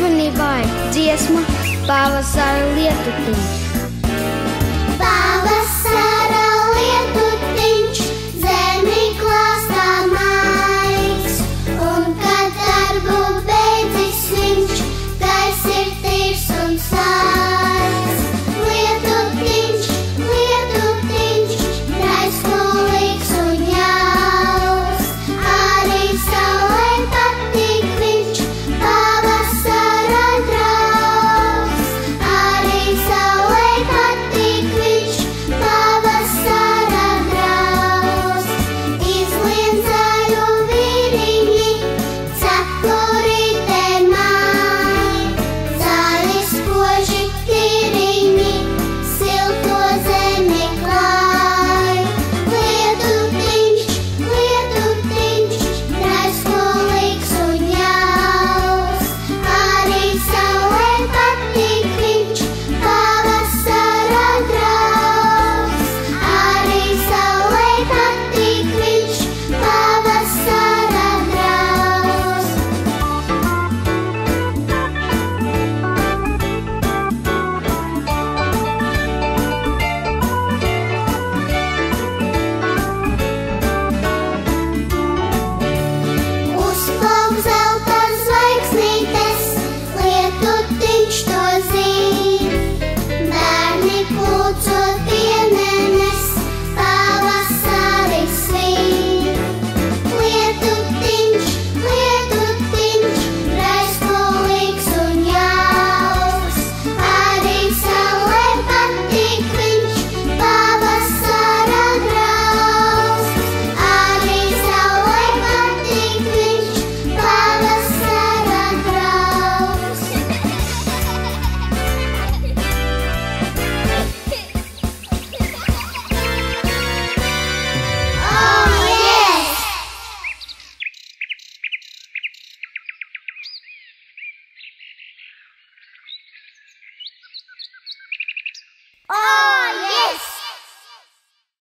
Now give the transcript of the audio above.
uzmanībā ir dziesma Pavasara lietutiņš. Pavasara lietutiņš zemi klāstā maigs, un kad darbu beidzis viņš, gaiss ir tīrs un saigs. Lietutiņš, lietutiņš, raizkulīgs un jauks, arī saulei patīk viņš, pavasara draugs. Arī saulei patīk viņš, pavasara draugs. Izlien zaļu vīriņi, cepurītē māj, zaļi spoži tīriņi, silto zemi klāj. Lietutiņš, lietutiņš, raizkulīgs un jauks, arī saulei patīk viņš, pavasara draugs. Arī saulei patīk viņš, pavasara draugs. Uzplauk zelta zvaigznītes, lietutiņš to zin. Bērni plūcot pienenes, pavasari svin. Lietutiņš, lietutiņš, raizkulīgs un jauks, arī saulei patīk